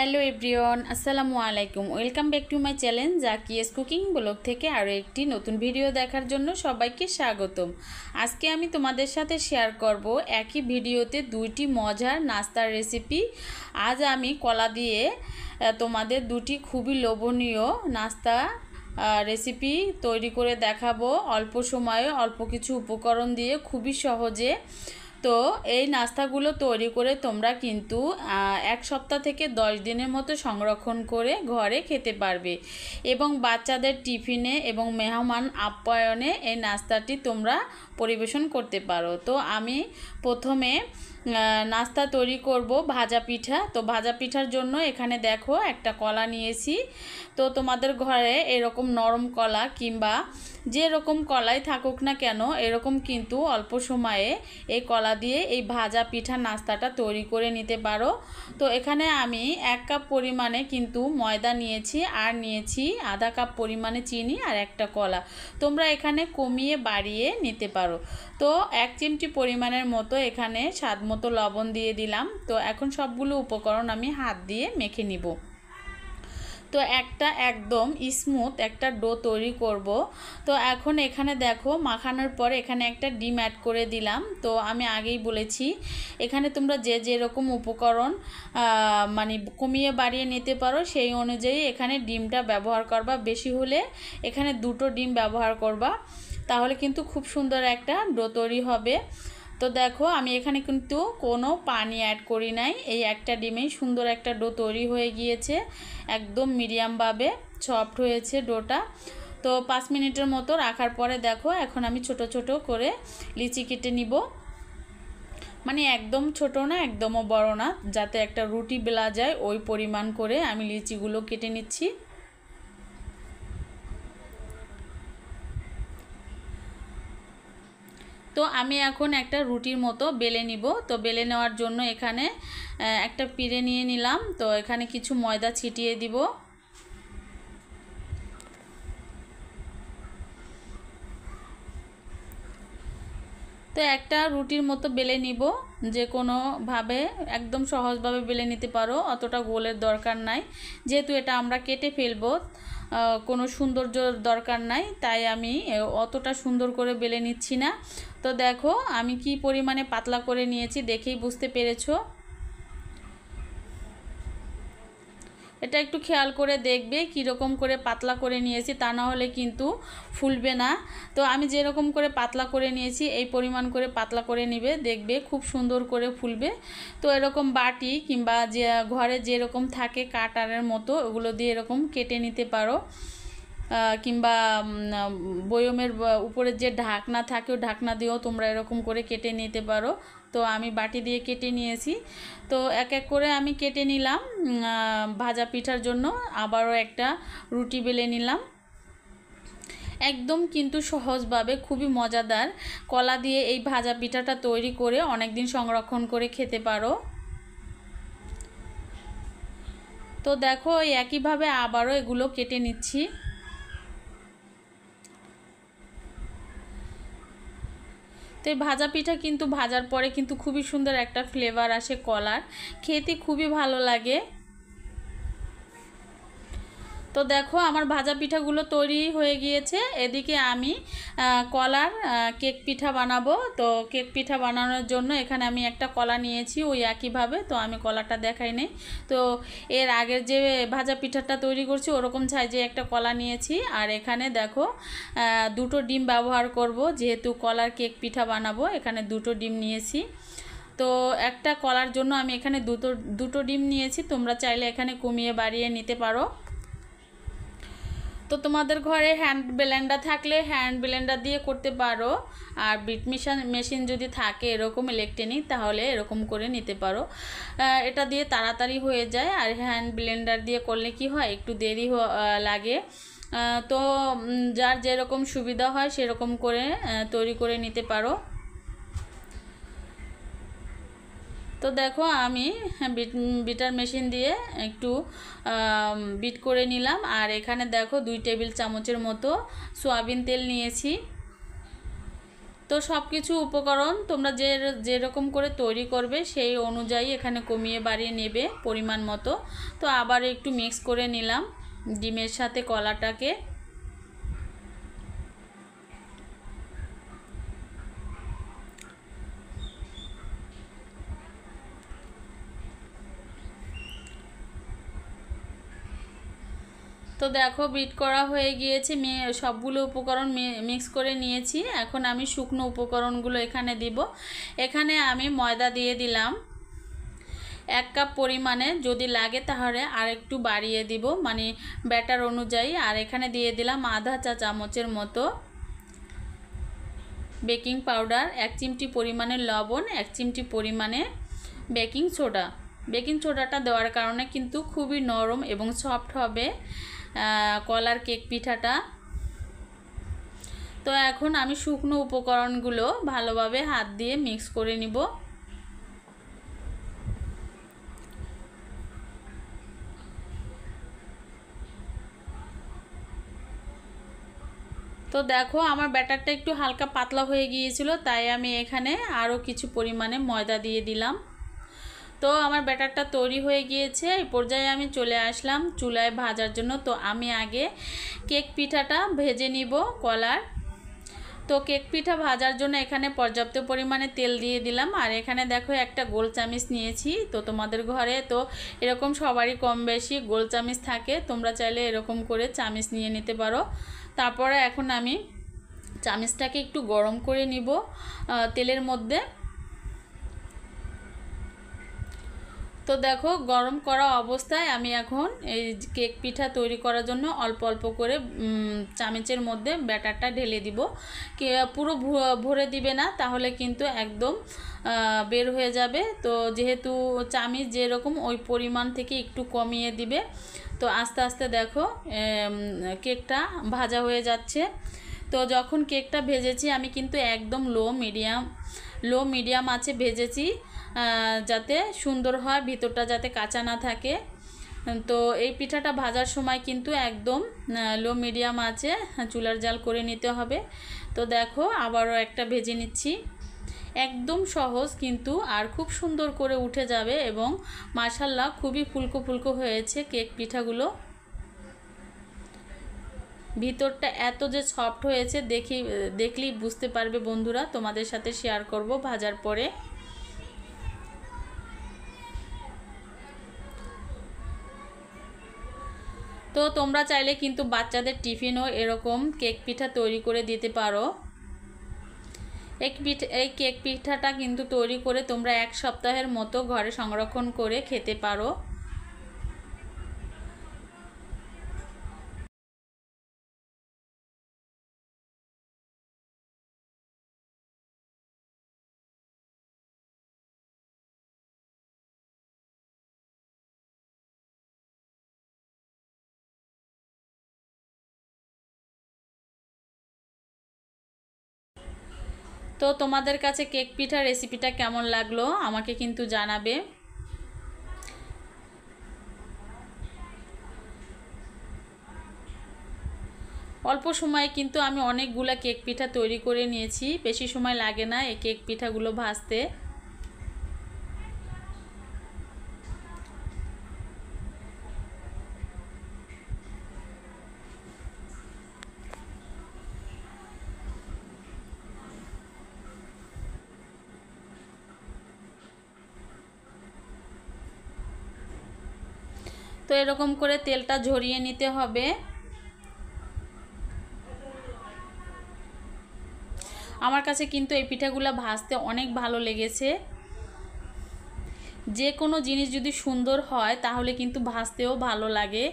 Hello everyone, আসসালামু আলাইকুম। Welcome back to my channel Zakia's cooking blog থেকে আরও একটি নতুন ভিডিও দেখার জন্য সবাইকে স্বাগতম। আজকে আমি তোমাদের সাথে শেয়ার করব একই ভিডিওতে দুইটি মজার নাস্তার রেসিপি। আজ আমি কলা দিয়ে তোমাদের দুটি খুবই লোভনীয় নাস্তা রেসিপি তৈরি করে দেখাবো অল্প সময়ে অল্প কিছু উপকরণ দিয়ে খুবই সহজে। তো এই নাস্তাগুলো তৈরি করে তোমরা কিন্তু এক সপ্তাহ থেকে 10 দিনের মতো সংরক্ষণ করে ঘরে খেতে পারবে এবং বাচ্চাদের টিফিনে এবং মেহমান আপ্যায়নে এই নাস্তাটি তোমরা পরিবেশন করতে পারো। তো আমি প্রথমে নাস্তা তৈরি করব ভাজা পিঠা। তো ভাজা পিঠার জন্য এখানে দেখো একটা কলা নিয়েছি। তো তোমাদের ঘরে এরকম নরম কলা কিংবা যে রকম কলাই থাকুক না কেন এরকম কিন্তু অল্প সময়ে এই কলা দিয়ে এই ভাজা পিঠা নাস্তাটা তৈরি করে নিতে পারো। তো এখানে আমি 1 কাপ পরিমাণে কিন্তু ময়দা নিয়েছি আর নিয়েছি আধা কাপ পরিমাণে চিনি আর একটা কলা। তোমরা এখানে কমিয়ে বাড়িয়ে নিতে পারো। তো 1 চিমটি পরিমাণের মতো এখানে স্বাদ মতো লবণ দিয়ে দিলাম। তো এখন সবগুলো উপকরণ আমি হাত দিয়ে মেখে নিব। তো একটা একদম স্মুথ একটা ডো তৈরি করব। তো এখন এখানে দেখো মাখানোর পর এখানে একটা ডিম অ্যাড করে দিলাম। তো আমি আগেই বলেছি এখানে তোমরা যে যেরকম উপকরণ মানে কমিয়ে বাড়িয়ে নিতে পারো সেই অনুযায়ী এখানে ডিমটা ব্যবহার করবা। বেশি হলে এখানে 2টো ডিম ব্যবহার করবা, তাহলে কিন্তু খুব সুন্দর একটা ডো তৈরি হবে। তো দেখো আমি এখানে কিন্তু কোনো পানি অ্যাড করি নাই, এই একটা ডিমেই সুন্দর একটা ডো তৈরি হয়ে গিয়েছে। একদম মিডিয়ামভাবে সফট হয়েছে ডোটা। তো 5 মিনিটের মতো রাখার পরে দেখো এখন আমি ছোট ছোট করে লিচি কেটে নিব। মানে একদম ছোট না একদমও বড় না, যাতে একটা রুটি বেলা যায় ওই পরিমাণ করে আমি লিচিগুলো কেটে নিচ্ছি। তো আমি এখন একটা রুটির মতো বেলে নিব। তো বেলে নেওয়ার জন্য এখানে একটা পিঁড়ে নিয়ে নিলাম। তো এখানে কিছু ময়দা ছিটিয়ে দিব। তো একটা রুটির মতো বেলে নিব, যে কোনোভাবে একদম সহজভাবে বেলে নিতে পারো, অতটা গোলের দরকার নাই। যেহেতু এটা আমরা কেটে ফেলবো কোনো সৌন্দর্য দরকার নাই, তাই আমি অতটা সুন্দর করে বেলে নিচ্ছি না। তো দেখো আমি কি পরিমাণে পাতলা করে নিয়েছি দেখেই বুঝতে পেরেছো। এটা একটু খেয়াল করে দেখবে কীরকম করে পাতলা করে নিয়েছি, তা না হলে কিন্তু ফুলবে না। তো আমি যেরকম করে পাতলা করে নিয়েছি এই পরিমাণ করে পাতলা করে নিবে, দেখবে খুব সুন্দর করে ফুলবে। তো এরকম বাটি কিংবা যে ঘরে যেরকম থাকে কাটারের মতো ওগুলো দিয়ে এরকম কেটে নিতে পারো, কিংবা বয়মের উপরে যে ঢাকনা থাকে ওই ঢাকনা দিয়েও তোমরা এরকম করে কেটে নিতে পারো। তো আমি বাটি দিয়ে কেটে নিয়েছি। তো এক এক করে আমি কেটে নিলাম। ভাজা পিঠার জন্য আবারও একটা রুটি বেলে নিলাম। একদম কিন্তু সহজভাবে খুবই মজাদার কলা দিয়ে এই ভাজা পিঠাটা তৈরি করে অনেক দিন সংরক্ষণ করে খেতে পারো। তো দেখো একইভাবে আবারও এগুলো কেটে নিচ্ছি। তো এই ভাজা পিঠা কিন্তু ভাজার পরে কিন্তু খুবই সুন্দর একটা ফ্লেভার আসে কলার, খেতে খুবই ভালো লাগে। তো দেখো আমার ভাজা পিঠাগুলো তৈরি হয়ে গিয়েছে। এদিকে আমি কলার কেক পিঠা বানাবো। তো কেক পিঠা বানানোর জন্য এখানে আমি একটা কলা নিয়েছি ওই একইভাবে। তো আমি কলাটা দেখাই নেই। তো এর আগের যে ভাজা পিঠাটা তৈরি করছি ওরকম সাইজে একটা কলা নিয়েছি। আর এখানে দেখো 2টো ডিম ব্যবহার করব, যেহেতু কলার কেক পিঠা বানাবো এখানে 2টো ডিম নিয়েছি। তো একটা কলার জন্য আমি এখানে দুটো ডিম নিয়েছি, তোমরা চাইলে এখানে কমিয়ে বাড়িয়ে নিতে পারো। তো তোমাদের ঘরে হ্যান্ড ব্লেন্ডার থাকলে হ্যান্ড ব্লেন্ডার দিয়ে করতে পারো, আর বিট মেশিন যদি থাকে এরকম ইলেকট্রনিক তাহলে এরকম করে নিতে পারো। এটা দিয়ে তাড়াতাড়ি হয়ে যায়, আর হ্যান্ড ব্লেন্ডার দিয়ে করলে কি হয় একটু দেরি লাগে। তো যার যেরকম সুবিধা হয় সেরকম করে তৈরি করে নিতে পারো। তো দেখো আমি বিটার মেশিন দিয়ে একটু বিট করে নিলাম। আর এখানে দেখো 2 টেবিল চামচের মতো সয়াবিন তেল নিয়েছি। তো সব কিছু উপকরণ তোমরা যেরকম করে তৈরি করবে সেই অনুযায়ী এখানে কমিয়ে বাড়িয়ে নেবে পরিমাণ মতো। তো আবার একটু মিক্স করে নিলাম ডিমের সাথে কলাটাকে। তো দেখো বিট করা হয়ে গিয়েছে, সবগুলো উপকরণ মিক্স করে নিয়েছি। এখন আমি শুকনো উপকরণগুলো এখানে দিব। এখানে আমি ময়দা দিয়ে দিলাম 1 কাপ পরিমাণে, যদি লাগে তাহলে আর একটু বাড়িয়ে দিব মানে ব্যাটার অনুযায়ী। আর এখানে দিয়ে দিলাম আধা চা চামচের মতো বেকিং পাউডার, 1 চিমটি পরিমাণে লবণ, 1 চিমটি পরিমাণে বেকিং সোডা। বেকিং সোডাটা দেওয়ার কারণে কিন্তু খুবই নরম এবং সফট হবে কলার কেক পিঠাটা। তো এখন আমি শুকনো উপকরণগুলো ভালোভাবে হাত দিয়ে মিক্স করে নিব। তো দেখো আমার ব্যাটারটা একটু হালকা পাতলা হয়ে গিয়েছিল, তাই আমি এখানে আরও কিছু পরিমাণে ময়দা দিয়ে দিলাম। তো আমার ব্যাটারটা তৈরি হয়ে গিয়েছে। এই পর্যায়ে আমি চলে আসলাম চুলায় ভাজার জন্য। তো আমি আগে কেক পিঠাটা ভেজে নিব কলার। তো কেক পিঠা ভাজার জন্য এখানে পর্যাপ্ত পরিমাণে তেল দিয়ে দিলাম। আর এখানে দেখো একটা গোল চামিচ নিয়েছি। তো তোমাদের ঘরে তো এরকম সবারই কম বেশি গোল চামিচ থাকে, তোমরা চাইলে এরকম করে চামিচ নিয়ে নিতে পারো। তারপরে এখন আমি চামিচটাকে একটু গরম করে নিব তেলের মধ্যে। তো দেখো গরম করা অবস্থায় আমি এখন এই কেক পিঠা তৈরি করার জন্য অল্প অল্প করে চামচের মধ্যে ব্যাটারটা ঢেলে দিব। পুরো ভরে দিবে না, তাহলে কিন্তু একদম বের হয়ে যাবে। তো যেহেতু চামচ যেরকম ওই পরিমাণ থেকে একটু কমিয়ে দিবে। তো আস্তে আস্তে দেখো কেকটা ভাজা হয়ে যাচ্ছে। তো যখন কেকটা ভেজেছি আমি কিন্তু একদম লো মিডিয়াম আছে ভেজেছি, যাতে সুন্দর হয়, ভিতরটা যাতে কাঁচা না থাকে। তো এই পিঠাটা ভাজার সময় কিন্তু একদম লো মিডিয়াম আছে চুলার জাল করে নিতে হবে। তো দেখো আবারও একটা ভেজে নিচ্ছি। একদম সহজ কিন্তু আর খুব সুন্দর করে উঠে যাবে এবং মাশাআল্লাহ খুবই ফুলকো ফুলকো হয়েছে কেক পিঠাগুলো। ভিতরটা এত যে সফট হয়েছে দেখলেই বুঝতে পারবে বন্ধুরা, তোমাদের সাথে শেয়ার করব ভাজার পরে। তো তোমরা চাইলে কিন্তু বাচ্চাদের টিফিনও এরকম কেক পিঠা তৈরি করে দিতে পারো। এই কেক পিঠাটা কিন্তু তৈরি করে তোমরা 1 সপ্তাহের মতো ঘরে সংরক্ষণ করে খেতে পারো। তো তোমাদের কাছে কেক পিঠা রেসিপিটা কেমন লাগলো আমাকে কিন্তু জানাবে। অল্প সময়ে কিন্তু আমি অনেকগুলা কেক পিঠা তৈরি করে নিয়েছি, বেশি সময় লাগে না এই কেক পিঠাগুলো ভাজতে। তো এরকম করে তেলটা ঝরিয়ে নিতে হবে। আমার কাছে কিন্তু এই পিঠাগুলো ভাজতে অনেক ভালো লেগেছে। যে কোনো জিনিস যদি সুন্দর হয় তাহলে কিন্তু ভাজতেও ভালো লাগে।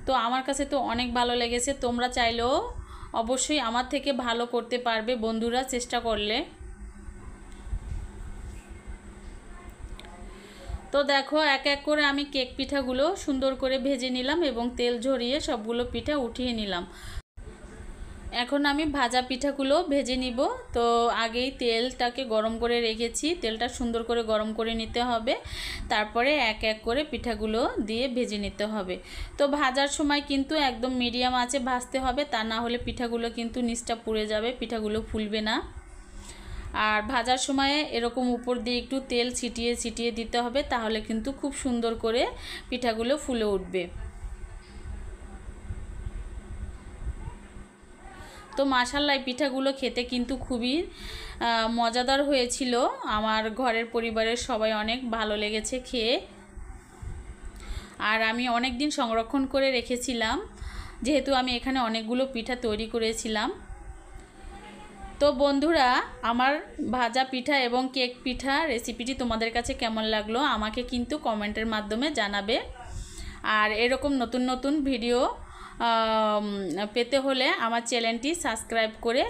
তো আমার কাছে তো অনেক ভালো লেগেছে। তোমরা চাইলেও অবশ্যই আমার থেকে ভালো করতে পারবে বন্ধুরা, চেষ্টা করলে। তো দেখো এক এক করে আমি কেক পিঠাগুলো সুন্দর করে ভেজে নিলাম এবং তেল ঝরিয়ে সবগুলো পিঠা উঠিয়ে নিলাম। এখন আমি ভাজা পিঠাগুলো ভেজে নিব। তো আগেই তেলটাকে গরম করে রেখেছি, তেলটা সুন্দর করে গরম করে নিতে হবে। তারপরে এক এক করে পিঠাগুলো দিয়ে ভেজে নিতে হবে। তো ভাজার সময় কিন্তু একদম মিডিয়াম আঁচে ভাজতে হবে, তা না হলে পিঠাগুলো কিন্তু নিচটা পুড়ে যাবে, পিঠাগুলো ফুলবে না। আর ভাজার সময় এরকম উপর দিয়ে একটু তেল ছিটিয়ে ছিটিয়ে দিতে হবে, তাহলে কিন্তু খুব সুন্দর করে পিঠাগুলো ফুলে উঠবে। তো মাশাআল্লাহ পিঠাগুলো খেতে কিন্তু খুবই মজাদার হয়েছিল। আমার ঘরের পরিবারের সবাই অনেক ভালো লেগেছে খেয়ে। আর আমি অনেক দিন সংরক্ষণ করে রেখেছিলাম, যেহেতু আমি এখানে অনেকগুলো পিঠা তৈরি করেছিলাম। তো বন্ধুরা, আমার ভাজা পিঠা এবং কেক পিঠা রেসিপিটি তোমাদের কাছে কেমন লাগলো আমাকে কিন্তু কমেন্টের মাধ্যমে জানাবে। আর এরকম নতুন নতুন ভিডিও পেতে হলে আমার চ্যানেলটি সাবস্ক্রাইব করে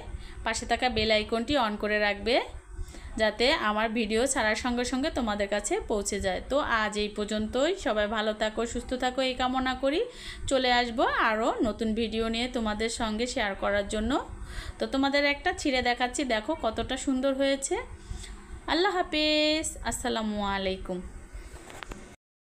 পাশে থাকা বেল আইকনটি অন করে রাখবে, যাতে আমার ভিডিও ছাড়ার সঙ্গে সঙ্গে তোমাদের কাছে পৌঁছে যায়। তো আজ এই পর্যন্তই। সবাই ভালো থাকো, সুস্থ থাকো এই কামনা করি। চলে আসবো আরও নতুন ভিডিও নিয়ে তোমাদের সঙ্গে শেয়ার করার জন্য। তো তোমাদের একটা ছিঁড়ে দেখাচ্ছি, দেখো কতটা সুন্দর হয়েছে। আল্লাহ হাফেজ, আসসালামু আলাইকুম।